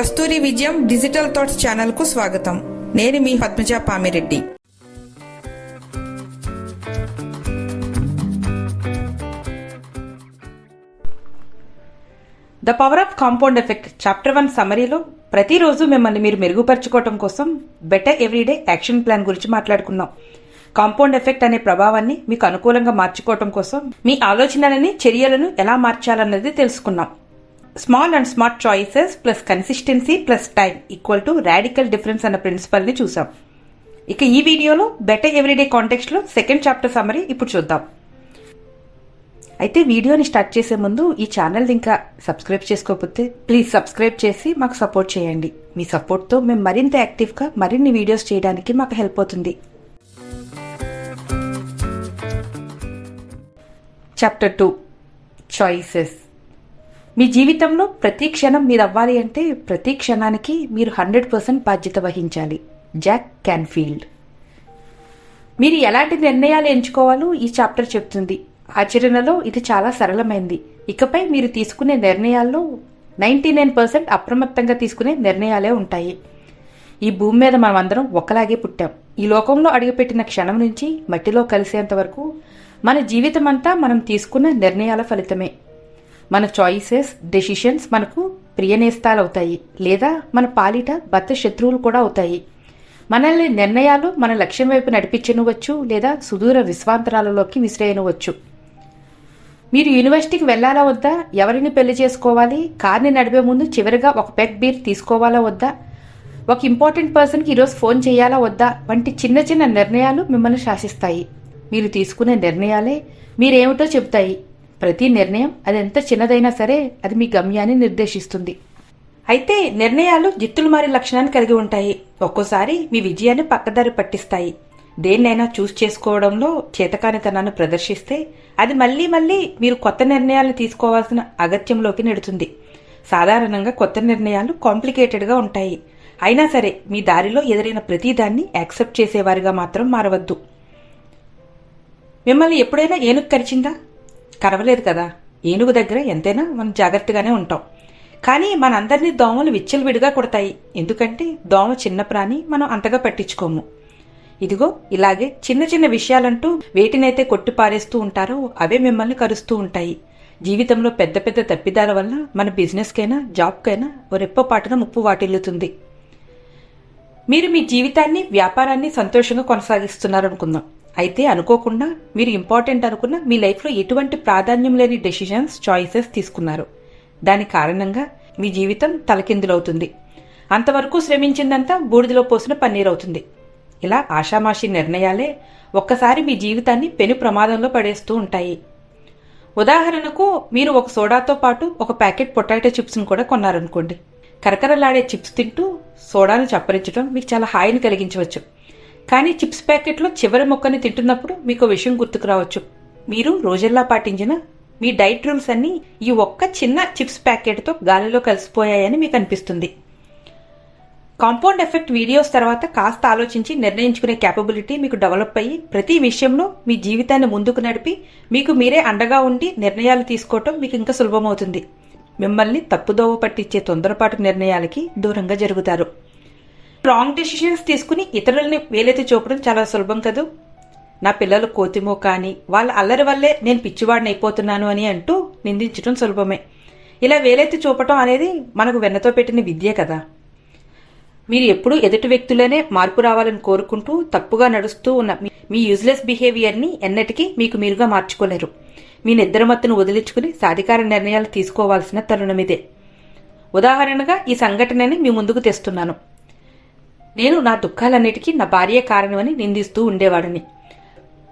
కస్తూరి విజయం digital thoughts channel కు స్వాగతం. నేను మీ Padmaja Pamireddy. The power of compound effect chapter 1 సమరీలో ప్రతిరోజు మిమ్మల్ని మీరు మెరుగుపరచుకోవడం కోసం బెటర్ ఎవ్రీడే యాక్షన్ ప్లాన్ గురించి మాట్లాడుకున్నాం. కాంపౌండ్ ఎఫెక్ట్ అనే ప్రభావాన్ని మీకు అనుకూలంగా మార్చుకోవడం కోసం మీ ఆలోచనలని చర్యలను ఎలా మార్చాలన్నది తెలుసుకున్నాం. Small and smart choices plus consistency plus time equal to radical difference అన్న ప్రిన్సిపల్ ని చూసాం. ఇక ఈ వీడియోలో బెటర్ ఎవ్రీడే కాంటెక్స్ట్ లో సెకండ్ చాప్టర్ సమరీ ఇప్పుడు చూద్దాం. అయితే వీడియోని స్టార్ట్ చేసే ముందు ఈ ఛానల్ ఇంకా సబ్స్క్రైబ్ చేసుకోకపోతే ప్లీజ్ సబ్స్క్రైబ్ చేసి మాకు సపోర్ట్ చేయండి. మీ సపోర్ట్తో మేము మరింత యాక్టివ్గా మరిన్ని వీడియోస్ చేయడానికి మాకు హెల్ప్ అవుతుంది. Chapter 2 choices. మీ జీవితంలో ప్రతి క్షణం మీరు అవ్వాలి అంటే ప్రతి క్షణానికి మీరు 100% బాధ్యత వహించాలి. జాక్ క్యాన్ఫీల్డ్. మీరు ఎలాంటి నిర్ణయాలు ఎంచుకోవాలో ఈ చాప్టర్ చెప్తుంది. ఆచరణలో ఇది చాలా సరళమైంది. ఇకపై మీరు తీసుకునే నిర్ణయాల్లో 99% అప్రమత్తంగా తీసుకునే నిర్ణయాలే ఉంటాయి. ఈ భూమి మీద మనం అందరం ఒకలాగే పుట్టాం. ఈ లోకంలో అడుగుపెట్టిన క్షణం నుంచి మట్టిలో కలిసేంత వరకు మన జీవితం అంతా మనం తీసుకున్న నిర్ణయాల ఫలితమే. మన చాయిసెస్, డెసిషన్స్ మనకు ప్రియనేస్తాలవుతాయి లేదా మన పాలిట బద్ద శత్రువులు కూడా అవుతాయి. మనల్ని నిర్ణయాలు మన లక్ష్యం వైపు నడిపించనువచ్చు లేదా సుదూర విశ్వాంతరాలలోకి విసిరేయనవచ్చు. మీరు యూనివర్సిటీకి వెళ్లాలా వద్దా, ఎవరిని పెళ్లి చేసుకోవాలి, కార్ని నడిపే ముందు చివరిగా ఒక పెగ్ బీర్ తీసుకోవాలా వద్దా, ఒక ఇంపార్టెంట్ పర్సన్కి ఈరోజు ఫోన్ చేయాలా వద్దా వంటి చిన్న చిన్న నిర్ణయాలు మిమ్మల్ని శాసిస్తాయి. మీరు తీసుకునే నిర్ణయాలే మీరేమిటో చెబుతాయి. ప్రతి నిర్ణయం అది ఎంత చిన్నదైనా సరే అది మీ గమ్యాన్ని నిర్దేశిస్తుంది. అయితే నిర్ణయాలు జిత్తులు మారే లక్షణాన్ని కలిగి ఉంటాయి. ఒక్కోసారి మీ విజయాన్ని పక్కదారి పట్టిస్తాయి. దేన్నైనా చూస్ చేసుకోవడంలో చేతకానితనాన్ని ప్రదర్శిస్తే అది మళ్లీ మీరు కొత్త నిర్ణయాలను తీసుకోవాల్సిన అగత్యంలోకి నెడుతుంది. సాధారణంగా కొత్త నిర్ణయాలు కాంప్లికేటెడ్గా ఉంటాయి. అయినా సరే మీ దారిలో ఎదురైన ప్రతిదాన్ని యాక్సెప్ట్ చేసేవారిగా మాత్రం మారవద్దు. మిమ్మల్ని ఎప్పుడైనా ఏనుగు కరిచిందా? కరవలేదు కదా. ఏనుగు దగ్గర ఎంతైనా మనం జాగ్రత్తగానే ఉంటాం. కానీ మనందరినీ దోమలు విచ్చలవిడిగా కొడతాయి. ఎందుకంటే దోమ చిన్న ప్రాణి, మనం అంతగా పట్టించుకోము. ఇదిగో ఇలాగే చిన్న చిన్న విషయాలంటూ వేటినైతే కొట్టి పారేస్తూ ఉంటారో అవే మిమ్మల్ని కరుస్తూ ఉంటాయి. జీవితంలో పెద్ద పెద్ద తప్పిదాల వల్ల మన బిజినెస్కైనా జాబ్కైనా ఓ రెప్పపాటున ముప్పు వాటిల్లుతుంది. మీరు మీ జీవితాన్ని, వ్యాపారాన్ని సంతోషంగా కొనసాగిస్తున్నారనుకుందాం. అయితే అనుకోకుండా మీరు ఇంపార్టెంట్ అనుకున్న మీ లైఫ్లో ఎటువంటి ప్రాధాన్యం లేని డెసిషన్స్, చాయిసెస్ తీసుకున్నారు. దాని కారణంగా మీ జీవితం తలకిందులవుతుంది. అంతవరకు శ్రమించిందంతా బూడిదలో పోసిన పన్నీరవుతుంది. ఇలా ఆషామాషి నిర్ణయాలే ఒక్కసారి మీ జీవితాన్ని పెను ప్రమాదంలో పడేస్తూ ఉంటాయి. ఉదాహరణకు మీరు ఒక సోడాతో పాటు ఒక ప్యాకెట్ పొటాటో చిప్స్ను కూడా కొన్నారనుకోండి. కరకరలాడే చిప్స్ తింటూ సోడాను చప్పరించడం మీకు చాలా హాయిని కలిగించవచ్చు. కానీ చిప్స్ ప్యాకెట్లో చివరి మొక్కని తింటున్నప్పుడు మీకు విషయం గుర్తుకు రావచ్చు. మీరు రోజుల్లా పాటించిన మీ డైట్ రూల్స్ అన్నీ ఈ ఒక్క చిన్న చిప్స్ ప్యాకెట్తో గాలిలో కలిసిపోయాయని మీకు అనిపిస్తుంది. కాంపౌండ్ ఎఫెక్ట్ వీడియోస్ తర్వాత కాస్త ఆలోచించి నిర్ణయించుకునే క్యాపబిలిటీ మీకు డెవలప్ అయ్యి ప్రతి విషయంలో మీ జీవితాన్ని ముందుకు నడిపి మీకు మీరే అండగా ఉండి నిర్ణయాలు తీసుకోవటం మీకు ఇంకా సులభమవుతుంది. మిమ్మల్ని తప్పుదోవ పట్టించే తొందరపాటు నిర్ణయాలకి దూరంగా జరుగుతారు. రాంగ్ డెసిషన్స్ తీసుకుని ఇతరులని వేలెత్తి చూపడం చాలా సులభం కదూ. నా పిల్లలు కోతిమో కానీ వాళ్ళ అల్లరి వల్లే నేను పిచ్చివాడిని అయిపోతున్నాను అని అంటూ నిందించడం సులభమే. ఇలా వేలెత్తి చూపటం అనేది మనకు వెన్నతో పెట్టిన విద్య కదా. మీరు ఎప్పుడూ ఎదుటి వ్యక్తులనే మార్పు రావాలని కోరుకుంటూ తప్పుగా నడుస్తూ ఉన్న మీ యూజ్లెస్ బిహేవియర్ని ఎన్నటికీ మీకు మీరుగా మార్చుకోలేరు. మీ నిద్రమత్తును వదిలించుకుని సాధికార నిర్ణయాలు తీసుకోవాల్సిన తరుణమిదే. ఉదాహరణగా ఈ సంఘటనని మీ ముందుకు తెస్తున్నాను. నేను నా దుఃఖాలన్నిటికీ నా భార్య కారణమని నిందిస్తూ ఉండేవాడిని.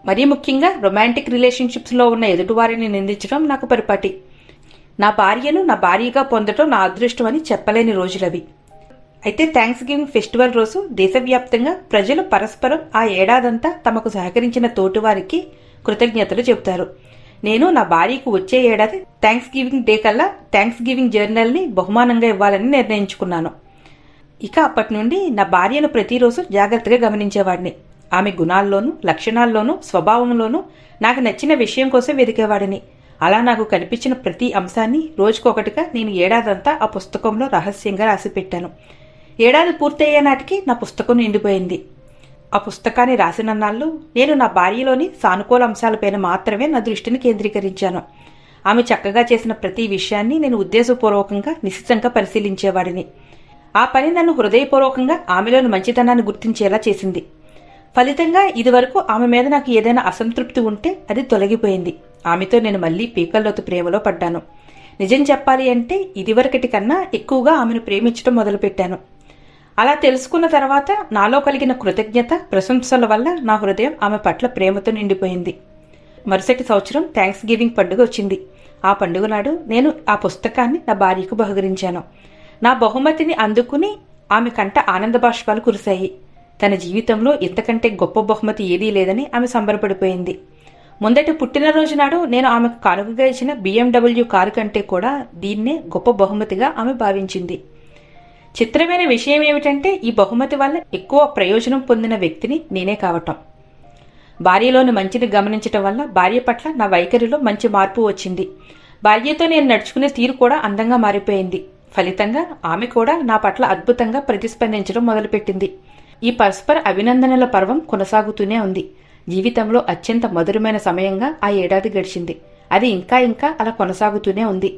మరీ ముఖ్యంగా రొమాంటిక్ రిలేషన్షిప్స్లో ఉన్న ఎదుటివారిని నిందించడం నాకు పరిపాటి. నా భార్యను నా భార్యగా పొందడం నా అదృష్టం అని చెప్పలేని రోజులవి. అయితే థ్యాంక్స్ గివింగ్ ఫెస్టివల్ రోజు దేశవ్యాప్తంగా ప్రజలు పరస్పరం ఆ ఏడాదంతా తమకు సహకరించిన తోటివారికి కృతజ్ఞతలు చెబుతారు. నేను నా భార్యకు వచ్చే ఏడాది థ్యాంక్స్ గివింగ్ డే కల్లా థ్యాంక్స్ గివింగ్ జర్నల్ని బహుమానంగా ఇవ్వాలని నిర్ణయించుకున్నాను. ఇక అప్పటి నుండి నా భార్యను ప్రతిరోజు జాగ్రత్తగా గమనించేవాడిని. ఆమె గుణాల్లోనూ, లక్షణాల్లోనూ, స్వభావంలోనూ నాకు నచ్చిన విషయం కోసం వెతికేవాడిని. అలా నాకు కనిపించిన ప్రతి అంశాన్ని రోజుకొకటిగా నేను ఏడాదంతా ఆ పుస్తకంలో రహస్యంగా రాసిపెట్టాను. ఏడాది పూర్తయ్యే నాటికి నా పుస్తకం నిండిపోయింది. ఆ పుస్తకాన్ని రాసిన నాళ్ళు నేను నా భార్యలోని సానుకూల అంశాలపైన మాత్రమే నా దృష్టిని కేంద్రీకరించాను. ఆమె చక్కగా చేసిన ప్రతి విషయాన్ని నేను ఉద్దేశపూర్వకంగా నిశ్చితంగా పరిశీలించేవాడిని. ఆ పని నన్ను హృదయపూర్వకంగా ఆమెలోని మంచితనాన్ని గుర్తించేలా చేసింది. ఫలితంగా ఇదివరకు ఆమె మీద నాకు ఏదైనా అసంతృప్తి ఉంటే అది తొలగిపోయింది. ఆమెతో నేను మళ్లీ పీకల్లోతు ప్రేమలో పడ్డాను. నిజం చెప్పాలి అంటే ఇదివరకటి కన్నా ఎక్కువగా ఆమెను ప్రేమించడం మొదలుపెట్టాను. అలా తెలుసుకున్న తర్వాత నాలో కలిగిన కృతజ్ఞత, ప్రశంసల వల్ల నా హృదయం ఆమె పట్ల ప్రేమతో నిండిపోయింది. మరుసటి సంవత్సరం థ్యాంక్స్ గివింగ్ పండుగ వచ్చింది. ఆ పండుగ నాడు నేను ఆ పుస్తకాన్ని నా భార్యకు బహుకరించాను. నా బహుమతిని అందుకుని ఆమె కంట ఆనంద బాష్పాలు కురిశాయి. తన జీవితంలో ఇంతకంటే గొప్ప బహుమతి ఏదీ లేదని ఆమె సంబరపడిపోయింది. ముందటి పుట్టినరోజు నాడు నేను ఆమెకు కానుకగా ఇచ్చిన BMW కారు కంటే కూడా దీన్నే గొప్ప బహుమతిగా ఆమె భావించింది. చిత్రమైన విషయం ఏమిటంటే ఈ బహుమతి వల్ల ఎక్కువ ప్రయోజనం పొందిన వ్యక్తిని నేనే కావటం. భార్యలోని మంచిని గమనించటం వల్ల భార్య పట్ల నా వైఖరిలో మంచి మార్పు వచ్చింది. భార్యతో నేను నడుచుకునే తీరు కూడా అందంగా మారిపోయింది. ఫలితంగా ఆమె కూడా నా పట్ల అద్భుతంగా ప్రతిస్పందించడం మొదలుపెట్టింది. ఈ పరస్పర అభినందనల పర్వం కొనసాగుతూనే ఉంది. జీవితంలో అత్యంత మధురమైన సమయంగా ఆ ఏడాది గడిచింది. అది ఇంకా ఇంకా అలా కొనసాగుతూనే ఉంది.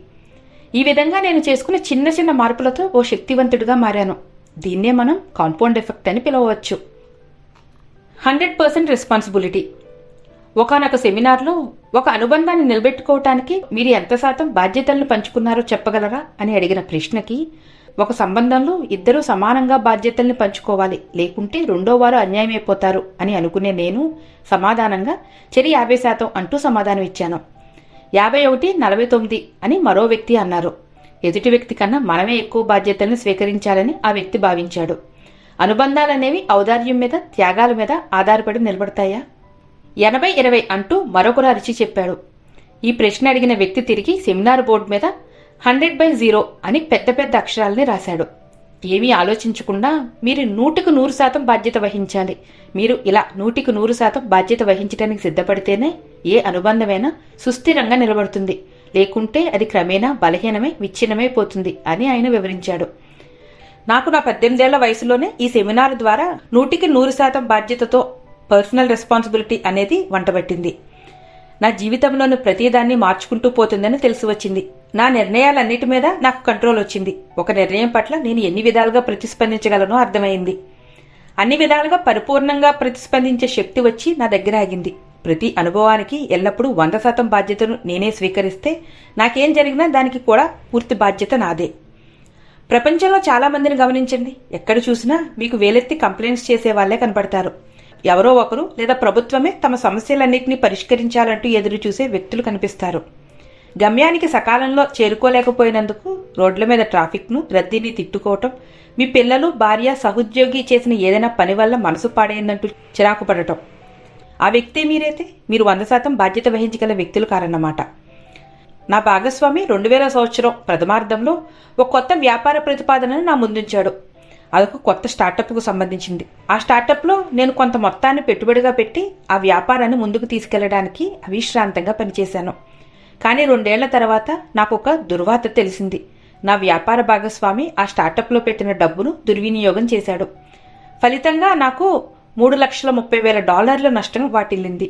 ఈ విధంగా నేను చేసుకున్న చిన్న చిన్న మార్పులతో ఓ శక్తివంతుడిగా మారాను. దీన్నే మనం కాంపౌండ్ ఎఫెక్ట్ అని పిలవవచ్చు. 100% రెస్పాన్సిబిలిటీ. ఒకానొక సెమినార్లో ఒక అనుబంధాన్ని నిలబెట్టుకోవటానికి మీరు ఎంత శాతం బాధ్యతలను పంచుకున్నారో చెప్పగలరా అని అడిగిన ప్రశ్నకి, ఒక సంబంధంలో ఇద్దరూ సమానంగా బాధ్యతల్ని పంచుకోవాలి, లేకుంటే రెండో వారు అన్యాయమైపోతారు అని అనుకునే నేను సమాధానంగా 50% అంటూ సమాధానం ఇచ్చాను. 51-49 అని మరో వ్యక్తి అన్నారు. ఎదుటి వ్యక్తి కన్నా మనమే ఎక్కువ బాధ్యతల్ని స్వీకరించాలని ఆ వ్యక్తి భావించాడు. అనుబంధాలనేవి ఔదార్యం మీద, త్యాగాల మీద ఆధారపడి నిలబడతాయా? 80-20 అంటూ మరొకరు అరిచి చెప్పాడు. ఈ ప్రశ్న అడిగిన వ్యక్తి తిరిగి సెమినార్ బోర్డు మీద 100/0 అని పెద్ద పెద్ద అక్షరాలని రాశాడు. ఏమీ ఆలోచించకుండా మీరు 100% బాధ్యత వహించాలి. మీరు ఇలా 100% బాధ్యత వహించడానికి సిద్ధపడితేనే ఏ అనుబంధమైనా సుస్థిరంగా నిలబడుతుంది, లేకుంటే అది క్రమేణా బలహీనమై విచ్ఛిన్నమైపోతుంది అని ఆయన వివరించాడు. నాకు నా 18 ఏళ్ల వయసులోనే ఈ సెమినార్ ద్వారా 100% బాధ్యతతో పర్సనల్ రెస్పాన్సిబిలిటీ అనేది వంటబట్టింది. నా జీవితంలోని ప్రతిదాన్ని మార్చుకుంటూ పోతుందని తెలిసి వచ్చింది. నా నిర్ణయాలన్నిటి మీద నాకు కంట్రోల్ వచ్చింది. ఒక నిర్ణయం పట్ల నేను ఎన్ని విధాలుగా ప్రతిస్పందించగలనో అర్థమైంది. అన్ని విధాలుగా పరిపూర్ణంగా ప్రతిస్పందించే శక్తి వచ్చి నా దగ్గర ఆగింది. ప్రతి అనుభవానికి ఎల్లప్పుడూ 100% బాధ్యతను నేనే స్వీకరిస్తే నాకేం జరిగినా దానికి కూడా పూర్తి బాధ్యత నాదే. ప్రపంచంలో చాలా మందిని గమనించండి. ఎక్కడ చూసినా మీకు వేలెత్తి కంప్లైంట్స్ చేసే వాళ్లే కనపడతారు. ఎవరో ఒకరు లేదా ప్రభుత్వమే తమ సమస్యలన్నింటినీ పరిష్కరించాలంటూ ఎదురు చూసే వ్యక్తులు కనిపిస్తారు. గమ్యానికి సకాలంలో చేరుకోలేకపోయినందుకు రోడ్ల మీద ట్రాఫిక్ను, రద్దీని తిట్టుకోవటం, మీ పిల్లలు, భార్య, సహోద్యోగి చేసిన ఏదైనా పని వల్ల మనసు పాడైందంటూ చిరాకు పడటం. ఆ వ్యక్తే మీరైతే మీరు 100% బాధ్యత వహించగల వ్యక్తులు కారన్నమాట. నా భాగస్వామి 2000 సంవత్సరం ప్రథమార్థంలో ఒక కొత్త వ్యాపార ప్రతిపాదనను నా ముందుంచాడు. అదొక కొత్త స్టార్టప్కు సంబంధించింది. ఆ స్టార్టప్లో నేను కొంత మొత్తాన్ని పెట్టుబడిగా పెట్టి ఆ వ్యాపారాన్ని ముందుకు తీసుకెళ్లడానికి అవిశ్రాంతంగా పనిచేశాను. కానీ 2 ఏళ్ల తర్వాత నాకు ఒక దుర్వార్త తెలిసింది. నా వ్యాపార భాగస్వామి ఆ స్టార్టప్లో పెట్టిన డబ్బును దుర్వినియోగం చేశాడు. ఫలితంగా నాకు $3,30,000 నష్టం వాటిల్లింది.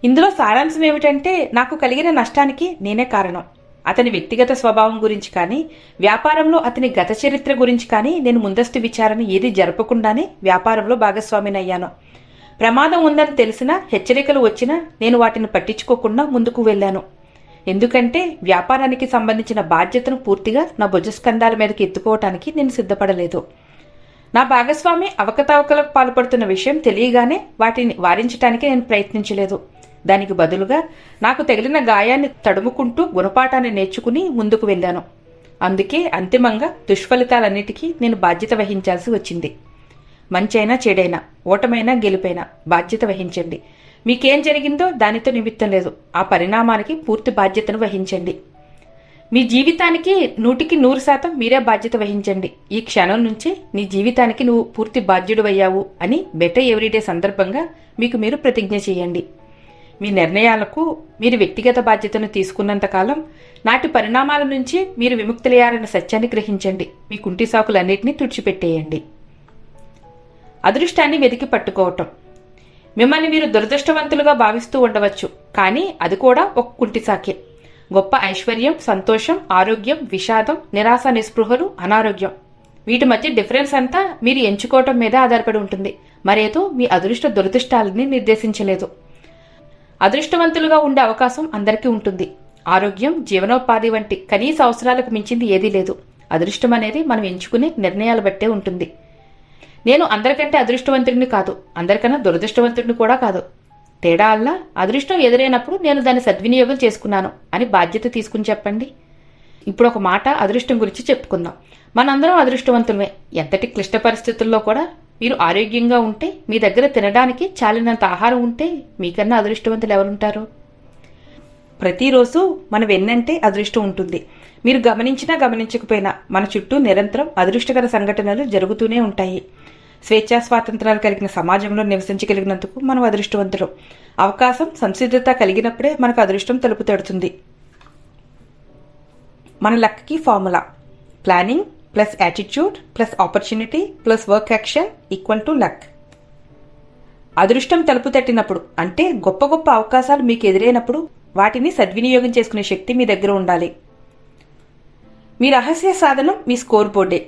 ఇందులో సారాంశం ఏమిటంటే నాకు కలిగిన నష్టానికి నేనే కారణం. అతని వ్యక్తిగత స్వభావం గురించి కానీ, వ్యాపారంలో అతని గత చరిత్ర గురించి కానీ నేను ముందస్తు విచారణ ఏది జరపకుండానే వ్యాపారంలో భాగస్వామినయ్యాను. ప్రమాదం ఉందని తెలిసినా, హెచ్చరికలు వచ్చినా నేను వాటిని పట్టించుకోకుండా ముందుకు వెళ్లాను. ఎందుకంటే వ్యాపారానికి సంబంధించిన బాధ్యతను పూర్తిగా నా భుజస్కంధాల మీదకి ఎత్తుకోవటానికి నేను సిద్ధపడలేదు. నా భాగస్వామి అవకతవకలకు పాల్పడుతున్న విషయం తెలియగానే వాటిని వారించడానికి నేను ప్రయత్నించలేదు. దానికి బదులుగా నాకు తగిలిన గాయాన్ని తడుముకుంటూ గుణపాఠాన్ని నేర్చుకుని ముందుకు వెళ్లాను. అందుకే అంతిమంగా దుష్ఫలితాలన్నిటికీ నేను బాధ్యత వహించాల్సి వచ్చింది. మంచైనా చెడైనా, ఓటమైనా గెలుపైనా బాధ్యత వహించండి. మీకేం జరిగిందో దానితో నిమిత్తం లేదు. ఆ పరిణామానికి పూర్తి బాధ్యతను వహించండి. మీ జీవితానికి 100% మీరే బాధ్యత వహించండి. ఈ క్షణం నుంచే నీ జీవితానికి నువ్వు పూర్తి బాధ్యుడివయ్యావు అని బెటర్ ఎవ్రీడే సందర్భంగా మీకు మీరు ప్రతిజ్ఞ చేయండి. మీ నిర్ణయాలకు మీరు వ్యక్తిగత బాధ్యతను తీసుకున్నంతకాలం నాటి పరిణామాల నుంచి మీరు విముక్తులయ్యారన్న సత్యాన్ని గ్రహించండి. మీ కుంటి సాకులన్నింటినీ తుడిచిపెట్టేయండి. అదృష్టాన్ని వెతికి పట్టుకోవటం. మిమ్మల్ని మీరు దురదృష్టవంతులుగా భావిస్తూ ఉండవచ్చు, కానీ అది కూడా ఒక కుంటి సాకే. గొప్ప ఐశ్వర్యం, సంతోషం, ఆరోగ్యం, విషాదం, నిరాశ, నిస్పృహలు, అనారోగ్యం, వీటి మధ్య డిఫరెన్స్ అంతా మీరు ఎంచుకోవటం మీద ఆధారపడి ఉంటుంది. మరేదో మీ అదృష్ట దురదృష్టాలని నిర్దేశించలేదు. అదృష్టవంతులుగా ఉండే అవకాశం అందరికీ ఉంటుంది. ఆరోగ్యం, జీవనోపాధి వంటి కనీస అవసరాలకు మించింది ఏదీ లేదు. అదృష్టం అనేది మనం ఎంచుకునే నిర్ణయాలు బట్టే ఉంటుంది. నేను అందరికంటే అదృష్టవంతుడిని కాదు, అందరికన్నా దురదృష్టవంతుడిని కూడా కాదు. తేడా అల్లా అదృష్టం ఎదురైనప్పుడు నేను దాన్ని సద్వినియోగం చేసుకున్నాను అని బాధ్యత తీసుకుని చెప్పండి. ఇప్పుడు ఒక మాట అదృష్టం గురించి చెప్పుకుందాం. మనందరం అదృష్టవంతులమే. ఎంతటి క్లిష్ట పరిస్థితుల్లో కూడా మీరు ఆరోగ్యంగా ఉంటే, మీ దగ్గర తినడానికి చాలినంత ఆహారం ఉంటే మీకన్నా అదృష్టవంతులు ఎవరుంటారు? ప్రతిరోజు మన వెన్నంటే అదృష్టం ఉంటుంది. మీరు గమనించినా గమనించకపోయినా మన చుట్టూ నిరంతరం అదృష్టకర సంఘటనలు జరుగుతూనే ఉంటాయి. స్వేచ్ఛా స్వాతంత్రాలు కలిగిన సమాజంలో నివసించగలిగినందుకు మనం అదృష్టవంతులం. అవకాశం, సంసిద్ధత కలిగినప్పుడే మనకు అదృష్టం తలుపు తడుతుంది. మన lucky formula: planning plus attitude plus opportunity plus work action equal to luck. అదృష్టం తలుపు తట్టినప్పుడు అంటే గొప్ప గొప్ప అవకాశాలు మీకు ఎదురైనప్పుడు వాటిని సద్వినియోగం చేసుకునే శక్తి మీ దగ్గర ఉండాలి. మీ రహస్య సాధనం మీ స్కోర్ బోర్డే.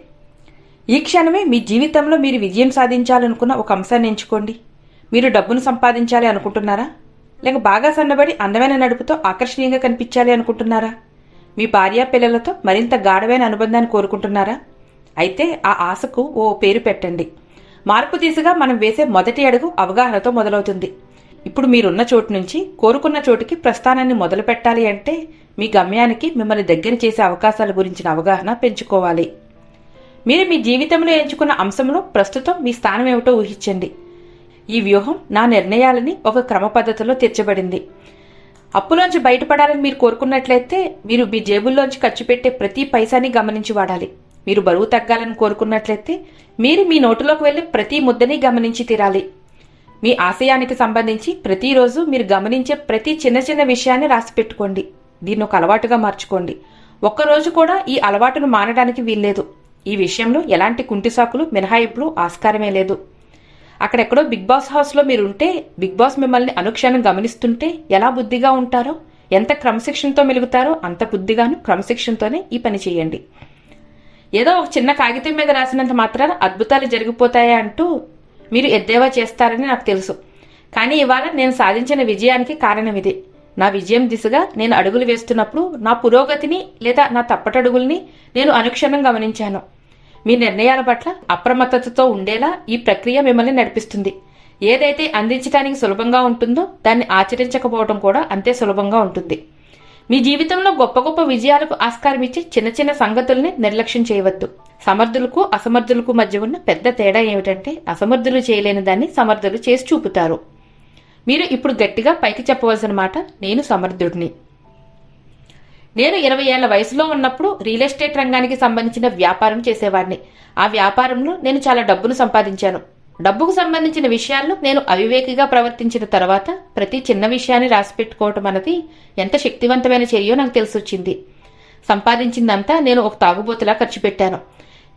ఈ క్షణమే మీ జీవితంలో మీరు విజయం సాధించాలనుకున్న ఒక అంశాన్ని ఎంచుకోండి. మీరు డబ్బును సంపాదించాలి అనుకుంటున్నారా? లేక బాగా సన్నబడి అందమైన నడుపుతో ఆకర్షణీయంగా కనిపించాలి అనుకుంటున్నారా? మీ భార్య పిల్లలతో మరింత గాఢమైన అనుబంధాన్ని కోరుకుంటున్నారా? అయితే ఆ ఆశకు ఓ పేరు పెట్టండి. మార్పు దిశగా మనం వేసే మొదటి అడుగు అవగాహనతో మొదలవుతుంది. ఇప్పుడు మీరున్న చోటు నుంచి కోరుకున్న చోటుకి ప్రస్థానాన్ని మొదలు పెట్టాలి అంటే మీ గమ్యానికి మిమ్మల్ని దగ్గర చేసే అవకాశాల గురించిన అవగాహన పెంచుకోవాలి. మీరు మీ జీవితంలో ఎంచుకున్న అంశంలో ప్రస్తుతం మీ స్థానం ఏమిటో ఊహించండి. ఈ వ్యూహం నా నిర్ణయాలని ఒక క్రమ పద్ధతిలో తీర్చబడింది. అప్పులోంచి బయటపడాలని మీరు కోరుకున్నట్లయితే మీరు మీ జేబుల్లోంచి ఖర్చు పెట్టే ప్రతి పైసాని గమనించి వాడాలి. మీరు బరువు తగ్గాలని కోరుకున్నట్లయితే మీరు మీ నోటులోకి వెళ్లే ప్రతి ముద్దని గమనించి తీరాలి. మీ ఆశయానికి సంబంధించి ప్రతిరోజు మీరు గమనించే ప్రతి చిన్న చిన్న విషయాన్ని రాసి పెట్టుకోండి. దీన్ని ఒక అలవాటుగా మార్చుకోండి. ఒక్కరోజు కూడా ఈ అలవాటును మానడానికి వీల్లేదు. ఈ విషయంలో ఎలాంటి కుంటిసాకులు, మినహాయింపులు ఆస్కారమే లేదు. అక్కడెక్కడో బిగ్ బాస్ హౌస్లో మీరుంటే బిగ్ బాస్ మిమ్మల్ని అనుక్షణం గమనిస్తుంటే ఎలా బుద్ధిగా ఉంటారో, ఎంత క్రమశిక్షణతో మెలుగుతారో అంత బుద్ధిగాను క్రమశిక్షణతోనే ఈ పని చేయండి. ఏదో ఒక చిన్న కాగితం మీద రాసినంత మాత్రాన అద్భుతాలు జరిగిపోతాయా అంటూ మీరు ఎద్దేవా చేస్తారని నాకు తెలుసు. కానీ ఇవాళ నేను సాధించిన విజయానికి కారణం ఇదే. నా విజయం దిశగా నేను అడుగులు వేస్తున్నప్పుడు నా పురోగతిని లేదా నా తప్పటడుగుల్ని నేను అనుక్షణం గమనించాను. మీ నిర్ణయాల పట్ల అప్రమత్తతతో ఉండేలా ఈ ప్రక్రియ మిమ్మల్ని నడిపిస్తుంది. ఏదైతే అందించడానికి సులభంగా ఉంటుందో దాన్ని ఆచరించకపోవడం కూడా అంతే సులభంగా ఉంటుంది. మీ జీవితంలో గొప్ప గొప్ప విజయాలకు ఆస్కారం ఇచ్చే చిన్న చిన్న సంగతుల్ని నిర్లక్ష్యం చేయవద్దు. సమర్థులకు అసమర్థులకు మధ్య ఉన్న పెద్ద తేడా ఏమిటంటే అసమర్థులు చేయలేని దాన్ని సమర్థులు చేసి చూపుతారు. మీరు ఇప్పుడు గట్టిగా పైకి చెప్పవలసిన మాట, నేను సమర్థుడిని. నేను 20 ఏళ్ల వయసులో ఉన్నప్పుడు రియల్ ఎస్టేట్ రంగానికి సంబంధించిన వ్యాపారం చేసేవాడిని. ఆ వ్యాపారంలో నేను చాలా డబ్బును సంపాదించాను. డబ్బుకు సంబంధించిన విషయాల్లో నేను అవివేకిగా ప్రవర్తించిన తర్వాత ప్రతి చిన్న విషయాన్ని రాసిపెట్టుకోవటం అన్నది ఎంత శక్తివంతమైన చర్యో నాకు తెలిసొచ్చింది. సంపాదించిందంతా నేను ఒక తాగుబోతులా ఖర్చు పెట్టాను.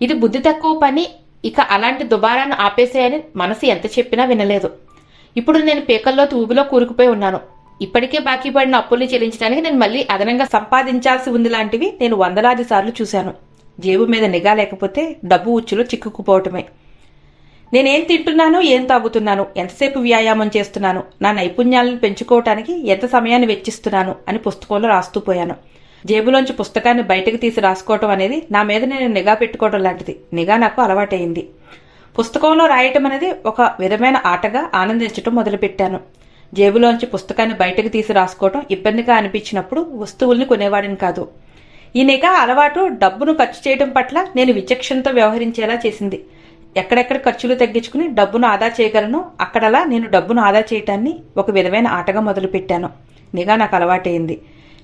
ఇది బుద్ధి తక్కువ పని, ఇక అలాంటి దుబారాన్ని ఆపేసేయని మనసు ఎంత చెప్పినా వినలేదు. ఇప్పుడు నేను పీకల్లో ఊబిలో కూరుకుపోయి ఉన్నాను. ఇప్పటికే బాకీ పడిన అప్పుల్ని చెల్లించడానికి నేను మళ్ళీ అదనంగా సంపాదించాల్సి ఉంది లాంటివి నేను వందలాది సార్లు చూశాను. జేబు మీద నిఘా లేకపోతే డబ్బు ఉచ్చులో చిక్కుకుపోవటమే. నేనేం తింటున్నాను, ఏం తాగుతున్నాను, ఎంతసేపు వ్యాయామం చేస్తున్నాను, నా నైపుణ్యాలను పెంచుకోవటానికి ఎంత సమయాన్ని వెచ్చిస్తున్నాను అని పుస్తకంలో రాస్తూ పోయాను. జేబులోంచి పుస్తకాన్ని బయటకు తీసి రాసుకోవటం అనేది నా మీద నేను నిఘా పెట్టుకోవడం లాంటిది. నిఘా నాకు అలవాటైంది. పుస్తకంలో రాయటం అనేది ఒక విధమైన ఆటగా ఆనందించటం మొదలుపెట్టాను. జేబులోంచి పుస్తకాన్ని బయటకు తీసి రాసుకోవటం ఇబ్బందిగా అనిపించినప్పుడు వస్తువుల్ని కొనేవాడిని కాదు. ఈ నిఘా అలవాటు డబ్బును ఖర్చు చేయడం పట్ల నేను విచక్షణతో వ్యవహరించేలా చేసింది. ఎక్కడెక్కడ ఖర్చులు తగ్గించుకుని డబ్బును ఆదా చేయగలను అక్కడలా నేను డబ్బును ఆదా చేయటాన్ని ఒక విధమైన ఆటగా మొదలుపెట్టాను. నిఘా నాకు అలవాటైంది.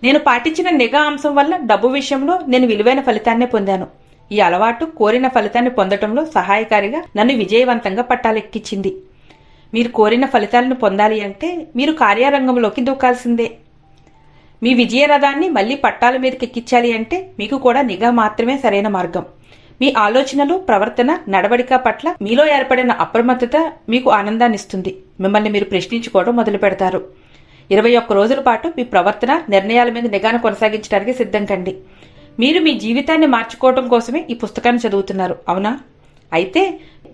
నేను పాటించిన నిఘా అంశం వల్ల డబ్బు విషయంలో నేను విలువైన ఫలితాన్నే పొందాను. ఈ అలవాటు కోరిన ఫలితాన్ని పొందటంలో సహాయకారిగా నన్ను విజయవంతంగా పట్టాలెక్కించింది. మీరు కోరిన ఫలితాలను పొందాలి అంటే మీరు కార్యరంగంలోకి దూకాల్సిందే. మీ విజయరథాన్ని మళ్లీ పట్టాల మీదకి ఎక్కించాలి అంటే మీకు కూడా నిఘా మాత్రమే సరైన మార్గం. మీ ఆలోచనలు, ప్రవర్తన, నడవడిక పట్ల మీలో ఏర్పడిన అప్రమత్తత మీకు ఆనందాన్నిస్తుంది. మిమ్మల్ని మీరు ప్రశ్నించుకోవడం మొదలు పెడతారు. 21 రోజుల పాటు మీ ప్రవర్తన, నిర్ణయాల మీద నిఘాను కొనసాగించడానికి సిద్ధం కండి. మీరు మీ జీవితాన్ని మార్చుకోవడం కోసమే ఈ పుస్తకాన్ని చదువుతున్నారు, అవునా? అయితే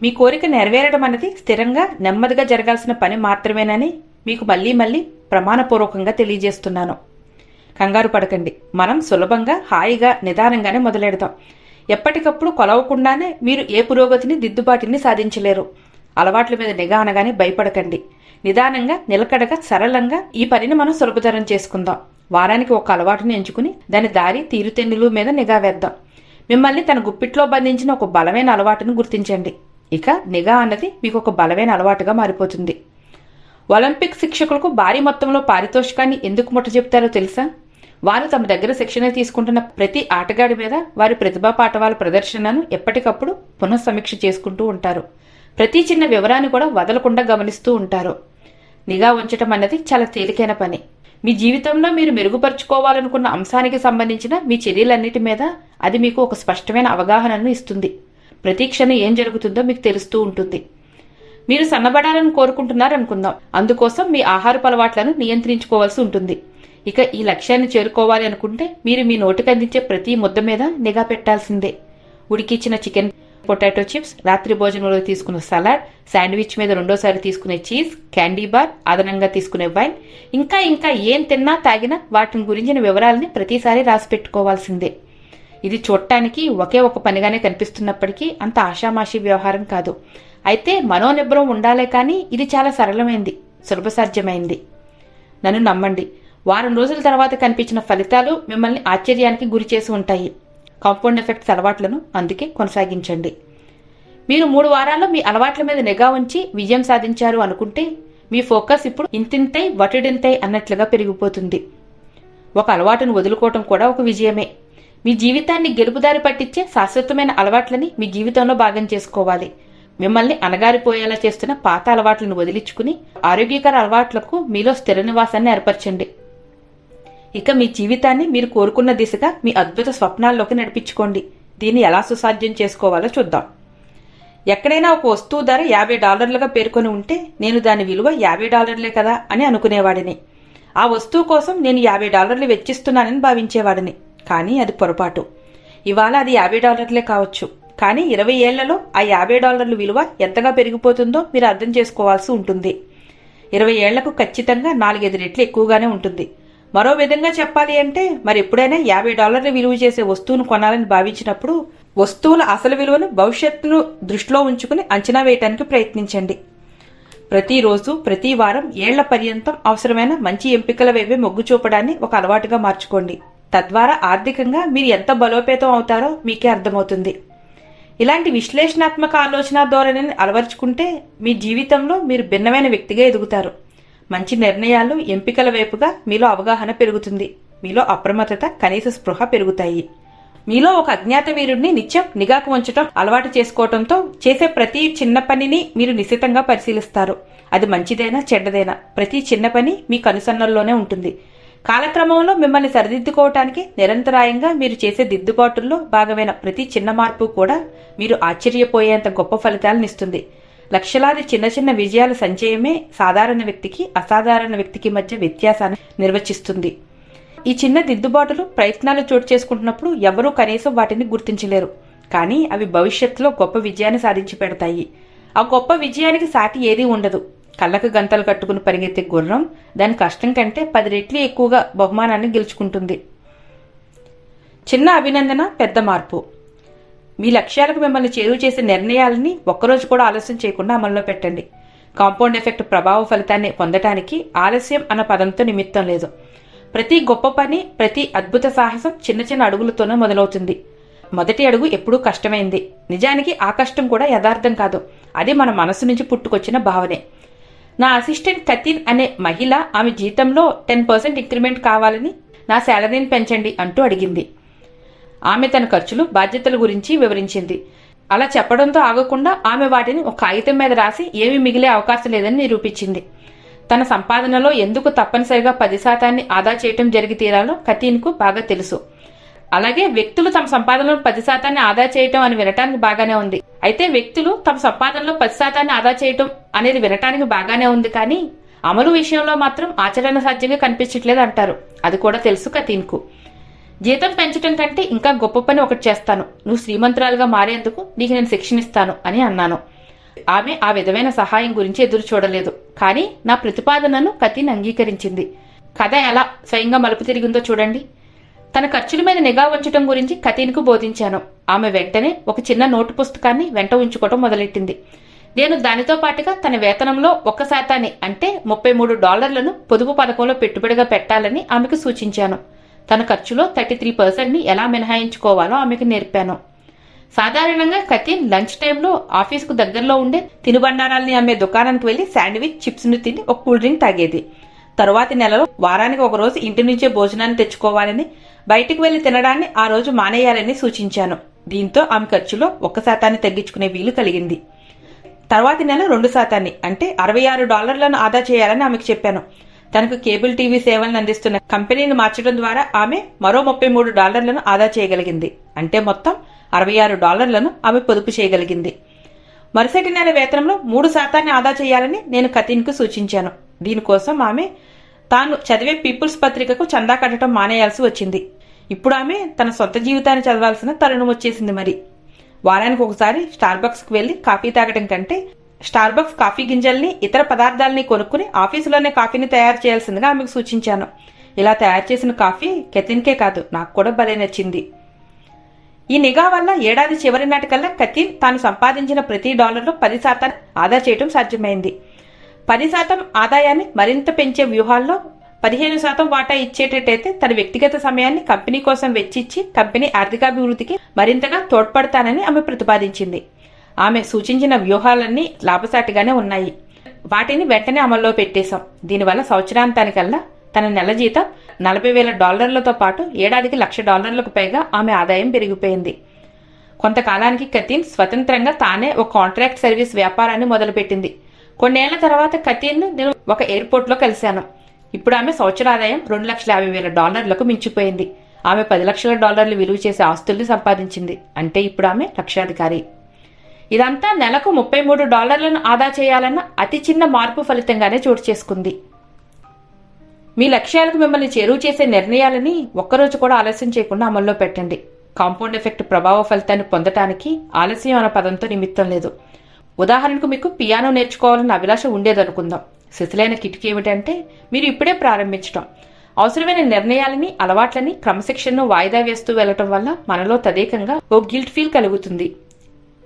మీ కోరిక నెరవేరడం అనేది స్థిరంగా, నెమ్మదిగా జరగాల్సిన పని మాత్రమేనని మీకు మళ్లీ మళ్లీ ప్రమాణపూర్వకంగా తెలియజేస్తున్నాను. కంగారు పడకండి. మనం సులభంగా, హాయిగా, నిదానంగానే మొదలెడతాం. ఎప్పటికప్పుడు కొలవకుండానే మీరు ఏ పురోగతిని, దిద్దుబాటుని సాధించలేరు. అలవాట్ల మీద నిఘా అనగానే భయపడకండి. నిదానంగా, నిలకడగా, సరళంగా ఈ పనిని మనం సులభతరం చేసుకుందాం. వారానికి ఒక అలవాటుని ఎంచుకుని దాని దారి, తీరుతెన్నులు మీద నిఘా వేద్దాం. మిమ్మల్ని తన గుప్పిట్లో బంధించిన ఒక బలమైన అలవాటును గుర్తించండి. ఇక నిఘా అన్నది మీకు ఒక బలమైన అలవాటుగా మారిపోతుంది. ఒలింపిక్ శిక్షకులకు భారీ మొత్తంలో పారితోషికాన్ని ఎందుకు ముట్టజెప్తారో తెలుసా? వారు తమ దగ్గర శిక్షణ తీసుకుంటున్న ప్రతి ఆటగాడి మీద వారి ప్రతిభా పాఠవాల ప్రదర్శనను ఎప్పటికప్పుడు పునఃసమీక్ష చేసుకుంటూ ఉంటారు. ప్రతి చిన్న వివరాన్ని కూడా వదలకుండా గమనిస్తూ ఉంటారు. నిఘా ఉంచటం అన్నది చాలా తేలికైన పని. మీ జీవితంలో మీరు మెరుగుపరుచుకోవాలనుకున్న అంశానికి సంబంధించిన మీ చర్యలన్నిటి మీద అది మీకు ఒక స్పష్టమైన అవగాహనను ఇస్తుంది. ప్రతి క్షణం ఏం జరుగుతుందో మీకు తెలుస్తూ ఉంటుంది. మీరు సన్నబడాలని కోరుకుంటున్నారనుకుందాం. అందుకోసం మీ ఆహారపు అలవాట్లను నియంత్రించుకోవాల్సి ఉంటుంది. ఇక ఈ లక్ష్యాన్ని చేరుకోవాలి అనుకుంటే మీరు మీ నోటికి అందించే ప్రతి ముద్ద మీద నిఘా పెట్టాల్సిందే. ఉడికిచ్చిన చికెన్, పొటాటో చిప్స్, రాత్రి భోజనంలో తీసుకునే సలాడ్, శాండ్విచ్ మీద రెండోసారి తీసుకునే చీజ్, క్యాండీ బార్, అదనంగా తీసుకునే వైన్, ఇంకా ఇంకా ఏం తిన్నా తాగినా వాటిని గురించిన వివరాలని ప్రతిసారి రాసి పెట్టుకోవాల్సిందే. ఇది చూడటానికి ఒకే ఒక పనిగానే కనిపిస్తున్నప్పటికీ అంత ఆషామాషి వ్యవహారం కాదు. అయితే మనోనిబ్బరం ఉండాలే కానీ ఇది చాలా సరళమైంది, సులభసాధ్యమైంది. నన్ను నమ్మండి, వారం రోజుల తర్వాత కనిపించిన ఫలితాలు మిమ్మల్ని ఆశ్చర్యానికి గురి చేసి ఉంటాయి. కాంపౌండ్ ఎఫెక్ట్స్ అలవాట్లను అందుకే కొనసాగించండి. మీరు 3 వారాల్లో మీ అలవాట్ల మీద నిఘా ఉంచి విజయం సాధించారు అనుకుంటే మీ ఫోకస్ ఇప్పుడు ఇంతింతై వటిడింతై అన్నట్లుగా పెరిగిపోతుంది. ఒక అలవాటును వదులుకోవటం కూడా ఒక విజయమే. మీ జీవితాన్ని గెలుపుదారి పట్టించే శాశ్వతమైన అలవాట్లని మీ జీవితంలో భాగం చేసుకోవాలి. మిమ్మల్ని అణగారిపోయేలా చేస్తున్న పాత అలవాట్లను వదిలించుకుని ఆరోగ్యకర అలవాట్లకు మీలో స్థిర నివాసాన్ని ఏర్పరచండి. ఇక మీ జీవితాన్ని మీరు కోరుకున్న దిశగా మీ అద్భుత స్వప్నాల్లోకి నడిపించుకోండి. దీన్ని ఎలా సుసాధ్యం చేసుకోవాలో చూద్దాం. ఎక్కడైనా ఒక వస్తువు ధర $50గా పేర్కొని ఉంటే నేను దాని విలువ $50 కదా అని అనుకునేవాడిని. ఆ వస్తువు కోసం నేను $50 వెచ్చిస్తున్నానని భావించేవాడిని. కానీ అది పొరపాటు. ఇవాళ అది $50 కావచ్చు. కానీ 20 ఏళ్లలో ఆ $50 విలువ ఎంతగా పెరిగిపోతుందో మీరు అర్థం చేసుకోవాల్సి ఉంటుంది. 20 ఏళ్లకు ఖచ్చితంగా 4-5 రెట్లు ఎక్కువగానే ఉంటుంది. మరో విధంగా చెప్పాలి అంటే మరి ఎప్పుడైనా $50 విలువ చేసే వస్తువును కొనాలని భావించినప్పుడు వస్తువుల అసలు విలువను, భవిష్యత్తును దృష్టిలో ఉంచుకుని అంచనా వేయటానికి ప్రయత్నించండి. ప్రతిరోజు, ప్రతి వారం, ఏళ్ల పర్యంతం అవసరమైన మంచి ఎంపికల వైపే మొగ్గు చూపడాన్ని ఒక అలవాటుగా మార్చుకోండి. తద్వారా ఆర్థికంగా మీరు ఎంత బలోపేతం అవుతారో మీకే అర్థమవుతుంది. ఇలాంటి విశ్లేషణాత్మక ఆలోచన ధోరణిని అలవర్చుకుంటే మీ జీవితంలో మీరు భిన్నమైన వ్యక్తిగా ఎదుగుతారు. మంచి నిర్ణయాలు, ఎంపికల వైపుగా మీలో అవగాహన పెరుగుతుంది. మీలో అప్రమత్తత, కనీస స్పృహ పెరుగుతాయి. మీలో ఒక అజ్ఞాత వీరుడిని నిత్యం నిఘాకు ఉంచటం అలవాటు చేసుకోవటంతో చేసే ప్రతి చిన్న పనిని మీరు నిశితంగా పరిశీలిస్తారు. అది మంచిదైనా చెడ్డదైనా ప్రతి చిన్న పని మీ కనుసన్నల్లోనే ఉంటుంది. కాలక్రమంలో మిమ్మల్ని సరిదిద్దుకోవటానికి నిరంతరాయంగా మీరు చేసే దిద్దుబాటుల్లో భాగమైన ప్రతి చిన్న మార్పు కూడా మీరు ఆశ్చర్యపోయేంత గొప్ప ఫలితాలనిస్తుంది. లక్షలాది చిన్న చిన్న విజయాల సంచయమే సాధారణ వ్యక్తికి, అసాధారణ వ్యక్తికి మధ్య వ్యత్యాసాన్ని నిర్వచిస్తుంది. ఈ చిన్న దిద్దుబాటులు, ప్రయత్నాలు చోటు చేసుకుంటున్నప్పుడు ఎవరూ కనీసం వాటిని గుర్తించలేరు. కానీ అవి భవిష్యత్తులో గొప్ప విజయాన్ని సాధించి పెడతాయి. ఆ గొప్ప విజయానికి సాటి ఏదీ ఉండదు. కళ్ళకు గంతలు కట్టుకుని పరిగెత్తే గుర్రం దాని కష్టం కంటే 10 రెట్లు ఎక్కువగా బహుమానాన్ని గెలుచుకుంటుంది. చిన్న అభినందన, పెద్ద మార్పు. మీ లక్ష్యాలకు మిమ్మల్ని చేరువ చేసే నిర్ణయాలని ఒక్కరోజు కూడా ఆలస్యం చేయకుండా అమల్లో పెట్టండి. కాంపౌండ్ ఎఫెక్ట్ ప్రభావ ఫలితాన్ని పొందటానికి ఆలస్యం అన్న పదంతో నిమిత్తం లేదు. ప్రతి గొప్ప పని, ప్రతి అద్భుత సాహసం చిన్న చిన్న అడుగులతోనే మొదలవుతుంది. మొదటి అడుగు ఎప్పుడూ కష్టమైంది. నిజానికి ఆ కష్టం కూడా యథార్థం కాదు. అది మన మనసు నుంచి పుట్టుకొచ్చిన భావనే. నా అసిస్టెంట్ కతిన్ అనే మహిళ ఆమె జీతంలో 10% ఇంక్రిమెంట్ కావాలని నా శాలరీని పెంచండి అంటూ అడిగింది. ఆమె తన ఖర్చులు, బాధ్యతల గురించి వివరించింది. అలా చెప్పడంతో ఆగకుండా ఆమె వాటిని ఒక కాగితం మీద రాసి ఏమీ మిగిలే అవకాశం లేదని నిరూపించింది. తన సంపాదనలో ఎందుకు తప్పనిసరిగా 10% ఆదా చేయటం జరిగి తీరాలో కతీన్కు బాగా తెలుసు. అలాగే వ్యక్తులు తమ సంపాదనలో 10% ఆదా చేయటం అని వినటానికి బాగానే ఉంది. అయితే వ్యక్తులు తమ సంపాదనలో 10% ఆదా చేయటం అనేది వినటానికి బాగానే ఉంది, కానీ అమలు విషయంలో మాత్రం ఆచరణ సాధ్యంగా కనిపించట్లేదు అంటారు. అది కూడా తెలుసు కతీన్కు. జీతం పెంచటం కంటే ఇంకా గొప్ప పని ఒకటి చేస్తాను, నువ్వు శ్రీమంతురాలుగా మారేందుకు నీకు నేను శిక్షణ ఇస్తాను అని అన్నాను. ఆమె ఆ విధమైన సహాయం గురించి ఎదురు చూడలేదు, కానీ నా ప్రతిపాదనను కతీన్ అంగీకరించింది. కథ ఎలా స్వయంగా మలుపు తిరిగిందో చూడండి. తన ఖర్చుల మీద నిఘా ఉంచడం గురించి కతీన్కు బోధించాను. ఆమె వెంటనే ఒక చిన్న నోటు పుస్తకాన్ని వెంట ఉంచుకోవడం మొదలెట్టింది. నేను దానితో పాటుగా తన వేతనంలో 1% అంటే $33 పొదుపు పథకంలో పెట్టుబడిగా పెట్టాలని ఆమెకు సూచించాను. తన ఖర్చులో 33%ని ఎలా మినహాయించుకోవాలో ఆమెకు నేర్పాను. సాధారణంగా కతీన్ లంచ్ టైంలో ఆఫీసుకు దగ్గరలో ఉండే తినుబండారాల్ని అమ్మే దుకాణానికి వెళ్లి శాండ్విచ్, చిప్స్ను తిని ఒక కూల్ డ్రింక్ తాగేది. తరువాతి నెలలో వారానికి ఒక రోజు ఇంటి నుంచే భోజనాన్ని తెచ్చుకోవాలని, బయటికి వెళ్లి తినడాన్ని ఆ రోజు మానేయాలని సూచించాను. దీంతో ఆమె ఖర్చులో 1% తగ్గించుకునే వీలు కలిగింది. తర్వాతి నెల 2% అంటే $66 ఆదా చేయాలని ఆమెకు చెప్పాను. తనకు కేబుల్ టీవీ సేవలను అందిస్తున్న కంపెనీని మార్చడం ద్వారా ఆమె మరో $33 ఆదా చేయగలిగింది. అంటే మొత్తం $66 ఆమె పొదుపు చేయగలిగింది. మరుసటి నెల వేతనంలో 3% ఆదా చేయాలని నేను కతీన్కు సూచించాను. దీనికోసం ఆమె తాను చదివే పీపుల్స్ పత్రికకు చందా కట్టడం మానేయాల్సి వచ్చింది. ఇప్పుడు ఆమె తన సొంత జీవితాన్ని చదవాల్సిన తరుణం వచ్చేసింది. మరి వారానికి ఒకసారి స్టార్బక్స్కి వెళ్లి కాఫీ తాగడం కంటే స్టార్బక్స్ కాఫీ గింజల్ని, ఇతర పదార్థాలని కొనుక్కుని ఆఫీసులోనే కాఫీని తయారు చేయాల్సిందిగా ఆమెకు సూచించాను. ఇలా తయారు చేసిన కాఫీ కతీన్కే కాదు, నాకు కూడా భలే నచ్చింది. ఈ నిఘా వల్ల ఏడాది చివరి నాటికల్లా కతీన్ తాను సంపాదించిన ప్రతి $లో 10% ఆదా చేయడం సాధ్యమైంది. 10% ఆదాయాన్ని మరింత పెంచే వ్యూహాల్లో 15% వాటా ఇచ్చేటట్టయితే తన వ్యక్తిగత సమయాన్ని కంపెనీ కోసం వెచ్చిచ్చి కంపెనీ ఆర్థికాభివృద్ధికి మరింతగా తోడ్పడతానని ఆమె ప్రతిపాదించింది. ఆమె సూచించిన వ్యూహాలన్నీ లాభసాటిగానే ఉన్నాయి. వాటిని వెంటనే అమల్లో పెట్టేశాం. దీనివల్ల సంవత్సరాంతానికల్లా తన నెల జీతం $40,000తో పాటు ఏడాదికి $1,00,000కు పైగా ఆమె ఆదాయం పెరిగిపోయింది. కొంతకాలానికి కతీన్ స్వతంత్రంగా తానే ఒక కాంట్రాక్ట్ సర్వీస్ వ్యాపారాన్ని మొదలుపెట్టింది. కొన్నేళ్ల తర్వాత కతీన్ను నేను ఒక ఎయిర్పోర్ట్లో కలిశాను. ఇప్పుడు ఆమె సంవత్సర ఆదాయం $2,50,000లకు మించిపోయింది. ఆమె $10,00,000 విలువ చేసే ఆస్తుల్ని సంపాదించింది. అంటే ఇప్పుడు ఆమె లక్షాధికారి. ఇదంతా నెలకు $33 ఆదా చేయాలన్న అతి చిన్న మార్పు ఫలితంగానే చోటు చేసుకుంది. మీ లక్ష్యాలకు మిమ్మల్ని చేరువ చేసే నిర్ణయాలని ఒక్కరోజు కూడా ఆలస్యం చేయకుండా అమల్లో పెట్టండి. కాంపౌండ్ ఎఫెక్ట్ ప్రభావ ఫలితాన్ని పొందటానికి ఆలస్యం అన్న పదంతో నిమిత్తం లేదు. ఉదాహరణకు మీకు పియానో నేర్చుకోవాలన్న అభిలాష ఉండేదనుకుందాం. శిశులైన కిటికీ ఏమిటంటే మీరు ఇప్పుడే ప్రారంభించడం. అవసరమైన నిర్ణయాలని, అలవాట్లని, క్రమశిక్షణను వాయిదా వేస్తూ వెళ్లటం వల్ల మనలో తదేకంగా ఓ గిల్ట్ ఫీల్ కలుగుతుంది.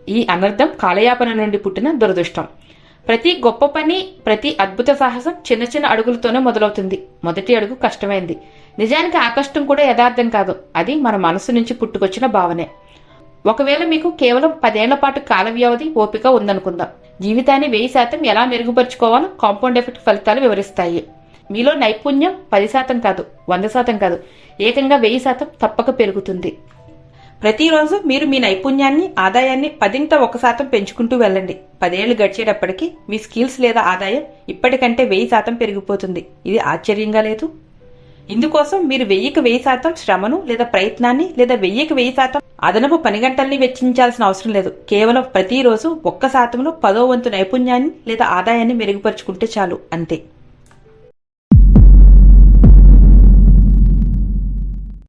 ఈ అనర్థం కాలయాపన నుండి పుట్టిన దురదృష్టం. ప్రతి గొప్ప పని, ప్రతి అద్భుత సాహసం చిన్న చిన్న అడుగులతోనే మొదలవుతుంది. మొదటి అడుగు కష్టమైంది. నిజానికి ఆ కష్టం కూడా యథార్థం కాదు, అది మన మనసు నుంచి పుట్టుకొచ్చిన భావనే. ఒకవేళ మీకు కేవలం 10 ఏళ్ల పాటు కాల వ్యవధి, ఓపిక ఉందనుకుందాం. జీవితాన్ని 1000% ఎలా మెరుగుపరుచుకోవాలో కాంపౌండ్ ఎఫెక్ట్ ఫలితాలు వివరిస్తాయి. మీలో నైపుణ్యం 10% కాదు, 100% కాదు, ఏకంగా 1000% తప్పక పెరుగుతుంది. ప్రతిరోజు మీరు మీ నైపుణ్యాన్ని, ఆదాయాన్ని 1% పెంచుకుంటూ వెళ్ళండి. 10 ఏళ్లు గడిచేటప్పటికి మీ స్కిల్స్ లేదా ఆదాయం ఇప్పటికంటే 1000% పెరిగిపోతుంది. ఇది ఆశ్చర్యంగా లేదు? ఇందుకోసం మీరు 1000కి 1000% శ్రమను లేదా ప్రయత్నాన్ని లేదా 1000కి 1000% అదనపు పని గంటల్ని వెచ్చించాల్సిన అవసరం లేదు. కేవలం ప్రతిరోజు 1%లో 10వ వంతు నైపుణ్యాన్ని లేదా ఆదాయాన్ని మెరుగుపరుచుకుంటే చాలు, అంతే.